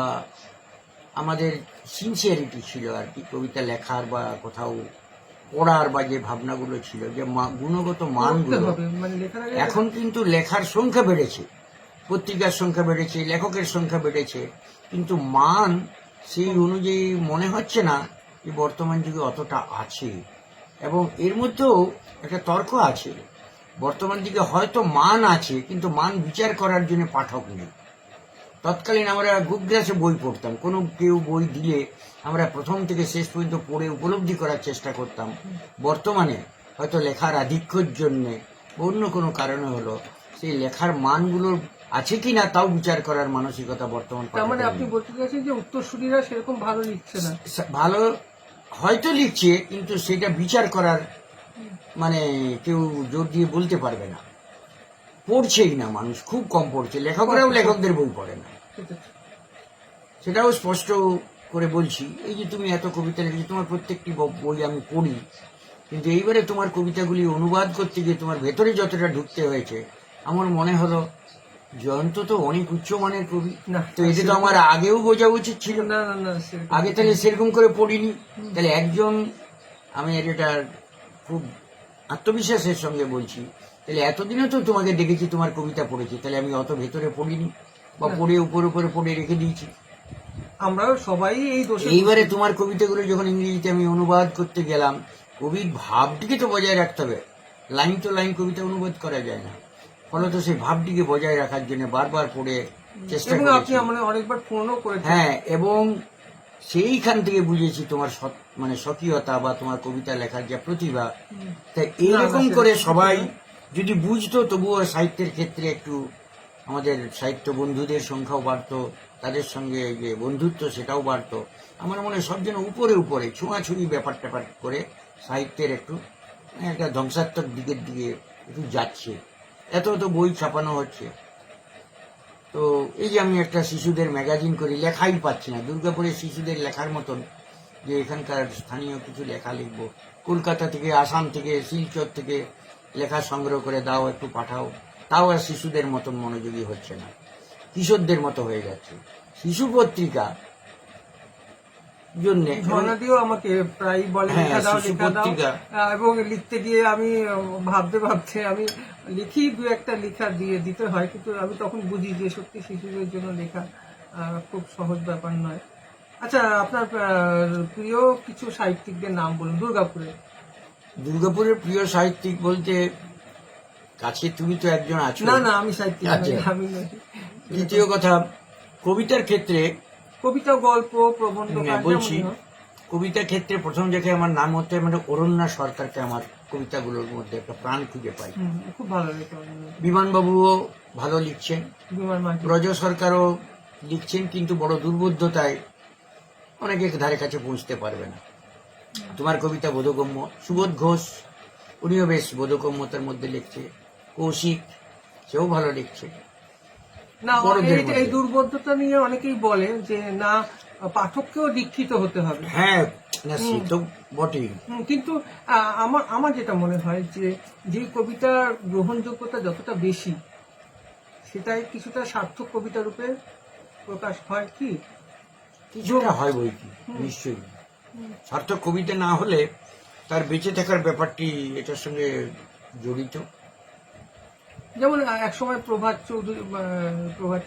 আমাদের সিনসিয়ারিটি ছিল আর কি, কবিতা লেখার বা কোথাও পড়ার বা যে ভাবনাগুলো ছিল, যে গুণগত মানগুলো, এখন কিন্তু লেখার সংখ্যা বেড়েছে, পত্রিকার সংখ্যা বেড়েছে, লেখকের সংখ্যা বেড়েছে, কিন্তু মান সেই অনুযায়ী মনে হচ্ছে না যে বর্তমান যুগে অতটা আছে। এবং এর মধ্যেও একটা তর্ক আছে, বর্তমান যুগে হয়তো মান আছে কিন্তু মান বিচার করার জন্য পাঠক নেই। তৎকালীন আমরা গুগ্রাসে বই পড়তাম, কোনো কেউ বই দিলে আমরা প্রথম থেকে শেষ পর্যন্ত পড়ে উপলব্ধি করার চেষ্টা করতাম। বর্তমানে হয়তো লেখার আধিক্যের জন্যে অন্য কোনো কারণে হলো সেই লেখার মানগুলো আছে কি না তাও বিচার করার মানসিকতা বর্তমান। তার মানে আপনি বলতে চাইছেন যে উত্তরসূরিরা সেরকম ভালো লিখছে না? ভালো হয়তো লিখছে, কিন্তু সেটা বিচার করার মানে কেউ জোর দিয়ে বলতে পারবে না, পড়ছেই না মানুষ, খুব কম পড়ছে, লেখকরাও লেখকদের বই পড়ে না, ঠিক আছে। সেটাও স্পষ্ট করে বলছি। এই যে তুমি এত কবিতা লিখেছো, তোমার প্রত্যেকটি বই আমি পড়ি, কিন্তু এইবারে তোমার কবিতাগুলি অনুবাদ করতে গিয়ে তোমার ভেতরে যতটা ঢুকতে হয়েছে, আমার মনে হলো জয়ন্ত তো অনেক উচ্চমানের কবি, না, তো এটা তো আমার আগেও বোঝা উচিত ছিল, না না না সেরকম আগে তাহলে সেরকম করে পড়িনি। তাহলে একজন, আমি এটা খুব আত্মবিশ্বাসের সঙ্গে বলছি, তাহলে এতদিনও তো তোমাকে দেখেছি, তোমার কবিতা পড়েছি, তাহলে আমি অত ভেতরে পড়িনি, বা না। পড়ে উপরে উপরে পড়ে রেখে দিয়েছি। আমরাও সবাই এই দোষে এইবারে তোমার কবিতাগুলো যখন ইংরেজিতে আমি অনুবাদ করতে গেলাম, কবির ভাবটিকে তো বজায় রাখতে হবে, লাইন তো লাইন কবিতা অনুবাদ করা যায় না, ফলত সেই ভাবটিকে বজায় রাখার জন্য বারবার পড়ে চেষ্টা এবং আপনি করেছি। আমরা অনেকবার ফোনও করেছেন। হ্যাঁ, এবং সেইখান থেকে বুঝেছি তোমার মানে স্বকীয়তা বা তোমার কবিতা লেখার যে প্রতিভা। তাই এইরকম না, করে সেরকম সবাই কিছু যদি বুঝতো, তবুও সাহিত্যের ক্ষেত্রে একটু আমাদের সাহিত্য বন্ধুদের সংখ্যাও বাড়তো, তাদের সঙ্গে যে বন্ধুত্ব সেটাও বাড়তো। আমার মনে হয় সব যেন উপরে উপরে ছোঁয়াছুঁয়ি ব্যাপার ট্যাপার করে সাহিত্যের একটু একটা ধ্বংসাত্মক দিকের দিকে একটু যাচ্ছে। এত তো বই ছাপানো হচ্ছে, তো এই যে আমি একটা শিশুদের ম্যাগাজিন করি, লেখাই পাচ্ছি না দুর্গাপুরের শিশুদের লেখার মতন, যে এখানকার স্থানীয় কিছু লেখা লিখবো, কলকাতা থেকে, আসাম থেকে, শিলচর থেকে লেখা সংগ্রহ করে দাও, একটু পাঠাও, তাও আর শিশুদের মতন মনোযোগী হচ্ছে না, কিশোরদের মতো হয়ে যাচ্ছে। শিশু পত্রিকা জন্য ঝর্ণাদিও আমাকে প্রায় বলে হ্যাঁ, লেখা দাও শিশু লেখা দাও, পত্রিকা। এবং লিখতে গিয়ে আমি ভাবতে ভাবতে আমি লিখি, দু একটা লেখা দিয়ে দিতে হয়, কিন্তু আমি তখন বুঝি যে সত্যি শিশুদের জন্য লেখা খুব সহজ ব্যাপার নয়। আচ্ছা, আপনার প্রিয় কিছু সাহিত্যিকদের নাম বলুন দুর্গাপুরে। দুর্গাপুরের প্রিয় সাহিত্যিক বলতে, কাছে তুমি তো একজন আছো। না না, আমি সাহিত্যিক নই, আচ্ছা, আমি নই। দ্বিতীয় কথা, কবিতার ক্ষেত্রে কবিতা, গল্প, প্রবন্ধ, বলছি, যেমনই হোক। কবিতার ক্ষেত্রে প্রথম জায়গায় আমার নাম হতে মানে অরণ্যা সরকারকে আমার কবিতাগুলোর মধ্যে একটা প্রাণ খুঁজে পাই। খুব ভালো লেখা। বিমানবাবুও ভালো লিখছেন, বিমান মাঝি। ব্রজ সরকারও লিখছেন, কিন্তু বড় দুর্বোধ্যতায় অনেকে ধারে কাছে পৌঁছতে পারবে না। তোমার কবিতা বোধগম্য। সুবোধ ঘোষ, উনিও বেশ বোধগম্যতার মধ্যে লিখছে। কৌশিক, সেও ভালো লিখছে। না, বড়দের এই মধ্যে। এই দুর্বোধ্যতা নিয়ে অনেকেই বলে যে না, পাঠককেও দীক্ষিত হতে হবে। হ্যাঁ, না সে তো বটেই। কিন্তু আমার আমার যেটা মনে হয় যে যে কবিতার গ্রহণযোগ্যতা যতটা বেশি, সেটাই কিছুটা সার্থক কবিতা রূপে প্রকাশ হয় কি। কিছুটা হয় বই কি, নিশ্চয়ই। সার্থক কবিতা না হলে তার বেঁচে থাকার ব্যাপারটি এটার সঙ্গে জড়িত। যেমন এক সময় প্রভাত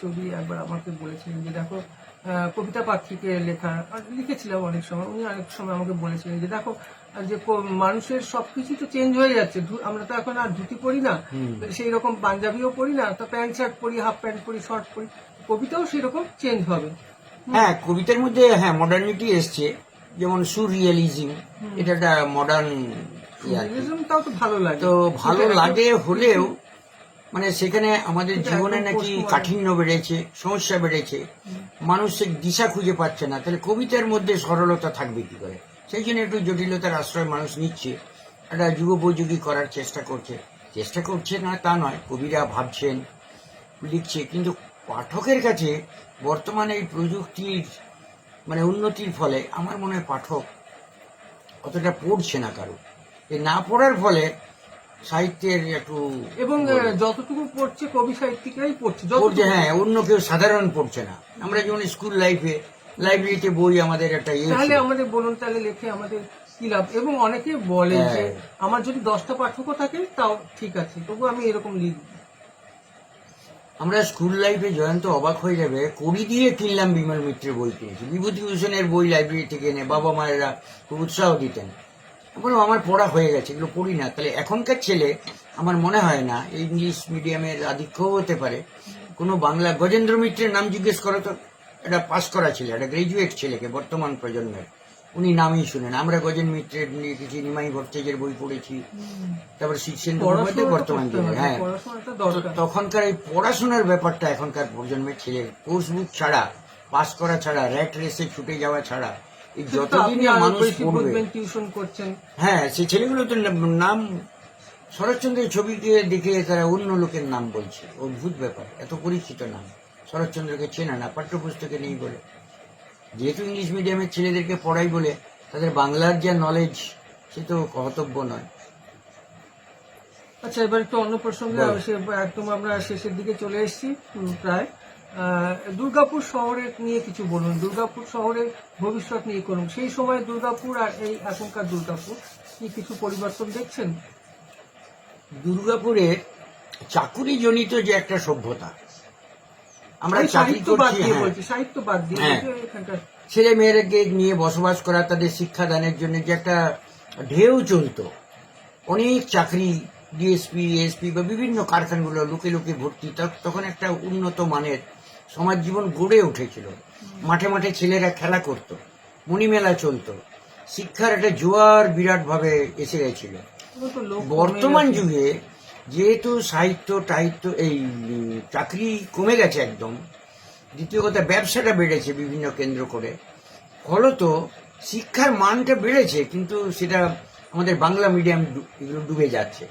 চৌধুরী একবার আমাকে বলেছিলেন যে দেখো, কবিতা পাক্ষিকে লেখা লিখেছিলাম অনেক সময়, উনি অনেক সময় আমাকে বলেছিলেন যে দেখো, যে মানুষের সবকিছু তো চেঞ্জ হয়ে যাচ্ছে, আমরা তো এখন আর ধুতি পরি না, সেই রকম পাঞ্জাবিও পরি না, তো প্যান্ট শার্ট পরি, হাফ প্যান্ট পরি, শর্ট পরি, কবিতাও সেই রকম চেঞ্জ হবে। হ্যাঁ, কবিতার মধ্যে হ্যাঁ মডার্নিটি এসছে, যেমন সুরিয়ালিজম, এটা একটা মডার্ন, তাও তো ভালো লাগে, তো ভালো লাগে হলেও মানে সেখানে আমাদের কিন্তু জীবনে একদম নাকি postmodern। কাঠিন্য বেড়েছে, সমস্যা বেড়েছে, মানুষ সে দিশা খুঁজে পাচ্ছে না, তাহলে কবিতার মধ্যে সরলতা থাকবে কি করে? সেই জন্য একটু জটিলতার আশ্রয় মানুষ নিচ্ছে, একটা যুগোপযোগী করার চেষ্টা করছে না তা নয়, কবিরা ভাবছেন, লিখছে, কিন্তু পাঠকের কাছে বর্তমানে এই প্রযুক্তির মানে উন্নতির ফলে আমার মনে হয় পাঠক অতটা পড়ছে না কারো, এই না পড়ার ফলে সাহিত্যের একটু এবং যতটুকু পড়ছে কবি সাহিত্যিকরাই পড়ছে, পড়ছে, হ্যাঁ, অন্য কেউ সাধারণ পড়ছে না। আমরা যেমন স্কুল লাইফে লাইব্রেরিতে বই আমাদের একটা তাহলে আমাদের বলুন, তাহলে লেখে আমাদের কি লাভ? এবং অনেকে বলে যে আমার যদি 10টা পাঠকও থাকে তাও ঠিক আছে, তবু আমি এরকম লিখব। আমরা স্কুল লাইফে জয়ন্ত অবাক হয়ে যাবে, কড়ি দিয়ে কিনলাম বিমল মিত্রের বই কিনেছি, বিভূতিভূষণের বই লাইব্রেরি থেকে এনে বাবা মায়েরা খুব উৎসাহ দিতেন। বললাম আমার পড়া হয়ে গেছে, এগুলো পড়ি না। তাহলে এখনকার ছেলে আমার মনে হয় না, ইংলিশ মিডিয়ামের আধিক্যও হতে পারে, কোনো বাংলা, গজেন্দ্র মিত্রের নাম জিজ্ঞেস করো তো, একটা পাস করা ছেলে, একটা গ্রাজুয়েট ছেলেকে, বর্তমান প্রজন্মের, উনি নামই শুনেন। আমরা গজেন মিত্রের লিখেছি, নিমাই ভট্টাচার্যের বই পড়েছি, তারপর শিক্ষেন্দ্র মুখোপাধ্যায় বর্তমান দিনে। হ্যাঁ, তখনকার এই পড়াশোনার ব্যাপারটা এখনকার প্রজন্মের ছেলে কোর্স বুক ছাড়া, পাস করা ছাড়া, র্যাট রেসে ছুটে যাওয়া ছাড়া, এই যতদিন মানুষ পড়বে, টিউশন করছেন, হ্যাঁ, সেই ছেলেগুলো তো নাম শরৎচন্দ্রের ছবিকে দেখে তারা অন্য লোকের নাম বলছে, অদ্ভুত ব্যাপার, এত পরিচিত নাম। শরৎচন্দ্রকে চেনা না, পাঠ্যপুস্তকে নেই বলে। যেহেতু ইংলিশ মিডিয়ামের ছেলেদেরকে পড়াই বলে তাদের বাংলার যা নলেজ সে তো কর্তব্য নয়। আচ্ছা, এবার একটু অন্য প্রসঙ্গে বলো। একদম আমরা শেষের দিকে চলে এসেছি প্রায়। দুর্গাপুর শহরের নিয়ে কিছু বলুন, দুর্গাপুর শহরের ভবিষ্যৎ নিয়ে করুন। সেই সময় দুর্গাপুর আর এই এখনকার দুর্গাপুর কি কিছু পরিবর্তন দেখছেন? দুর্গাপুরে চাকুরি জনিত যে একটা সভ্যতা, আমরা আমি চাকরি সাহিত্য বাদ করছি, দিয়ে হ্যাঁ, বলছি, সাহিত্য বাদ দিয়ে হ্যাঁ। বলছি, এখানকার ছেলে মেয়েদেরকে নিয়ে বসবাস করা, তাদের শিক্ষাদানের জন্য যে একটা ঢেউ চলতো, অনেক চাকরি, ডিএসপি, এসপি বা বিভিন্ন কারখানাগুলো লুকে লুকে ভর্তি, তখন একটা উন্নত মানের সমাজ জীবন গড়ে উঠেছিল। মাঠে মাঠে ছেলেরা খেলা করত, মণিমেলা চলতো, শিক্ষার একটা জোয়ার বিরাট ভাবে এসে গেছিল। এগুলো তো লোক বর্তমান কমে গেছে। যুগে যেহেতু সাহিত্য টাহিত্য এই চাকরি কমে গেছে একদম, দ্বিতীয় কথা ব্যবসাটা বেড়েছে বিভিন্ন কেন্দ্র করে, ফলত শিক্ষার মানটা বেড়েছে, কিন্তু সেটা আমাদের বাংলা মিডিয়াম এগুলো ডুবে যাচ্ছে।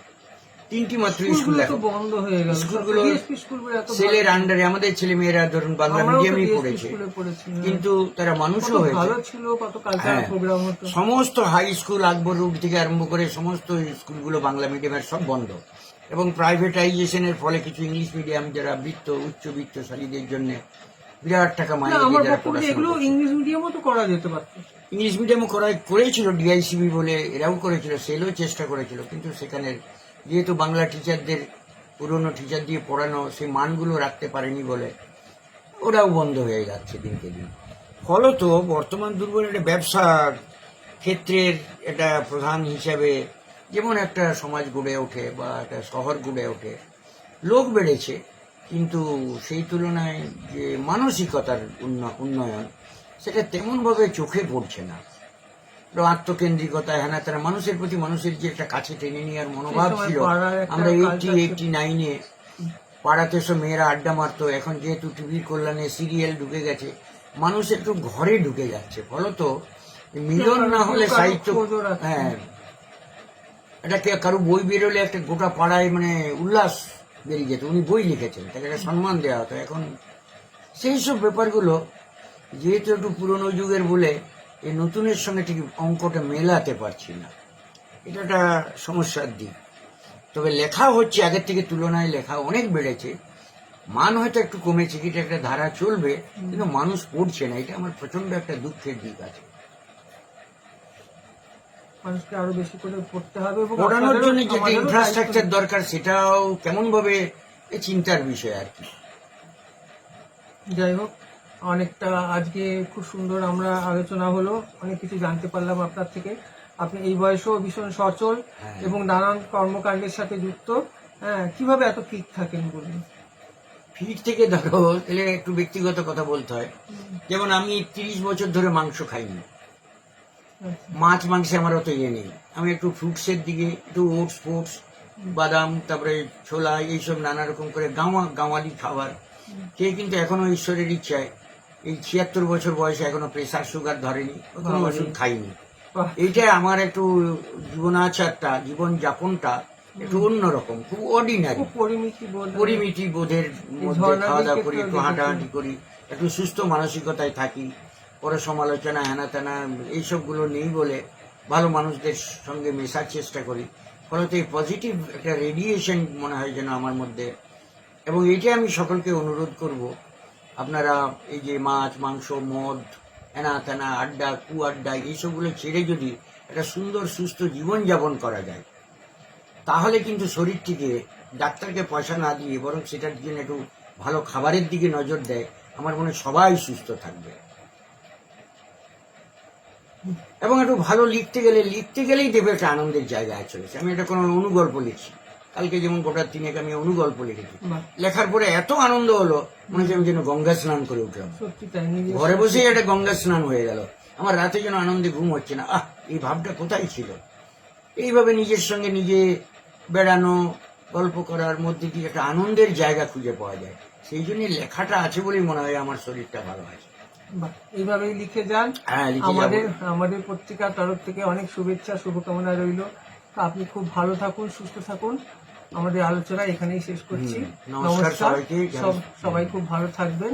3টি মাত্র স্কুল স্কুলগুলো তো দেখো, বন্ধ হয়ে গেল, স্কুলগুলো DSP স্কুলগুলো এত ছেলের ভালো- আন্ডারে, আমাদের ছেলে মেয়েরা ধরুন বাংলা আমরাও তো মিডিয়ামই DSP পড়েছে, স্কুলে পড়েছি, হ্যাঁ। কিন্তু তারা কত মানুষও হয়েছে। ভালো ছিল, কত কালচারাল হ্যাঁ। প্রোগ্রাম হতো। সমস্ত হাই স্কুল, আকবর রোড থেকে আরম্ভ করে সমস্ত স্কুলগুলো বাংলা মিডিয়ামের সব বন্ধ, এবং প্রাইভেটাইজেশনের ফলে কিছু ইংলিশ মিডিয়াম যারা উচ্চবিত্তশালীদের জন্য বিরাট টাকা না, মাইনে আমার দিয়ে যারা বক্তব্য পড়াশোনা এগুলো করছে। ইংলিশ মিডিয়ামও তো করা যেতে পারত। ইংলিশ মিডিয়ামও করেছিল, ডিআইসিবি বলে এরাও করেছিল, সেলও চেষ্টা করেছিল, কিন্তু সেখানে যেহেতু বাংলা টিচারদের পুরনো টিচার দিয়ে পড়ানো সেই মানগুলো রাখতে পারেনি বলে ওরাও বন্ধ হয়ে যাচ্ছে দিনকে দিন। ফলত বর্তমান দুর্বল একটা ব্যবসার ক্ষেত্রের এটা প্রধান হিসাবে যেমন একটা সমাজ গড়ে ওঠে বা একটা শহর গড়ে ওঠে, লোক বেড়েছে, কিন্তু সেই তুলনায় যে মানসিকতার উন্নয়ন সেটা তেমনভাবে চোখে পড়ছে না। আত্মকেন্দ্রিকতা, হ্যাঁ, তারা মানুষের প্রতি মানুষের যে একটা কাছে টেনে নেওয়ার মনোভাব সেই সময় ছিল। পাড়ার একটা আমরা culture ছিল। 89-এ পাড়াতে সব মেয়েরা আড্ডা মারতো, এখন যেহেতু টিভির কল্যাণে সিরিয়াল ঢুকে গেছে, মানুষ একটু ঘরে ঢুকে যাচ্ছে, ফলত মিলন না হলে কারো সাহিত্য, খোঁজও রাখছে না। হ্যাঁ, এটা কারো বই বেরোলে একটা গোটা পাড়ায় মানে উল্লাস বেরিয়ে যেত, উনি বই লিখেছেন, তাকে একটা সম্মান দেওয়া হতো। এখন সেই সব ব্যাপারগুলো যেহেতু একটু পুরনো যুগের বলে এই নতুনের সঙ্গে ঠিক অঙ্কটা মেলাতে পারছি না, এটা একটা সমস্যার দিক। তবে লেখা হচ্ছে, আগের থেকে তুলনায় লেখা অনেক বেড়েছে, মান হয়তো একটু কমেছে, এটা একটা ধারা চলবে, কিন্তু মানুষ পড়ছে না, এটা আমার প্রচন্ড একটা দুঃখের দিক আছে। মানুষকে আরো বেশি করে পড়তে হবে এবং পড়ানোর আপনাদেরও- জন্য যে আমাদেরও ইনফ্রাস্ট্রাকচার দায়িত্ব। দরকার সেটাও কেমন ভাবে এই চিন্তার বিষয় আর কি। যাই হোক, অনেকটা আজকে খুব সুন্দর আমরা আলোচনা হলো, অনেক কিছু জানতে পারলাম আপনার থেকে। আপনি এই বয়সেও ভীষণ সচল হ্যাঁ। এবং নানান কর্মকাণ্ডের সাথে যুক্ত। হ্যাঁ, কিভাবে এত ফিট থাকেন বলুন? ফিট থেকে ধরো, তাহলে একটু ব্যক্তিগত কথা বলতে হয়। যেমন আমি 30 বছর ধরে মাংস খাইনি, আচ্ছা। মাছ মাংসে আমার অত ইয়ে নেই, আমি একটু ফ্রুটসের দিকে, একটু ওটস ফোটস, বাদাম, তারপরে ছোলা, এইসব নানা রকম করে গাঁওয়ালি খাবার খেয়ে কিন্তু এখনো ঈশ্বরের ইচ্ছায় এই 76 বছর বয়সে এখনো প্রেসার সুগার ধরেনি, কোনো বাবারে। ওষুধ খাইনি। বাহ, এইটা আমার একটু জীবনাচারটা, জীবন যাপনটা একটু অন্যরকম, খুব অর্ডিনারি, খুব পরিমিতি বোধ। পরিমিতি বোধের মধ্যে ঝর্ণাদির খাওয়া দাওয়া করি, ক্ষেত্রেও একটু দেখেছি। হাঁটাহাঁটি করি, একটু সুস্থ মানসিকতায় থাকি, পরে সমালোচনা হেনা তেনা এইসবগুলো নেই বলে ভালো মানুষদের সঙ্গে মেশার চেষ্টা করি, ফলত এই পজিটিভ একটা রেডিয়েশন মনে হয় যেন আমার মধ্যে। এবং এইটাই আমি সকলকে অনুরোধ করব, আপনারা এই যে মাছ মাংস মদ হেনা তেনা আড্ডা আড্ডা এইসবগুলো ছেড়ে যদি একটা সুন্দর সুস্থ জীবন যাপন করা যায়, তাহলে কিন্তু শরীরটিকে ডাক্তারকে পয়সা না দিয়ে বরং সেটার জন্য একটু ভালো খাবারের দিকে নজর দেয়, আমার মনে হয় সবাই সুস্থ থাকবে। এবং একটু ভালো লিখতে গেলেই দেবে একটা আনন্দের জায়গায় চলেছে। আমি এটা কোনো অনুগল্প লিখছি, কালকে যেমন গোটা 3 আমি অনুগল্প লিখেছি, বাহ, লেখার পরে এত আনন্দ হলো মনে হচ্ছে আমি যেন গঙ্গা স্নান করে উঠলাম, সত্যি তাই। নিজের ঘরে বসেই একটা গঙ্গা স্নান হয়ে গেল, আমার রাতে যেন আনন্দে ঘুম হচ্ছে না। এই ভাবটা কোথায় ছিল? এইভাবে নিজের সঙ্গে নিজে বেড়ানো, গল্প করার মধ্যে দিয়ে একটা আনন্দের জায়গা খুঁজে পাওয়া যায়, সেই জন্য লেখাটা আছে বলেই মনে হয় আমার শরীরটা ভালো আছে। বাহ, এইভাবেই লিখে যান। হ্যাঁ, লিখে যাবো। আমাদের পত্রিকার তরফ থেকে অনেক শুভেচ্ছা, শুভকামনা রইল। তা আপনি খুব ভালো থাকুন, সুস্থ থাকুন। আমাদের আলোচনা এখানেই শেষ করছি। নমস্কার সবাইকে। সবাই খুব ভালো থাকবেন।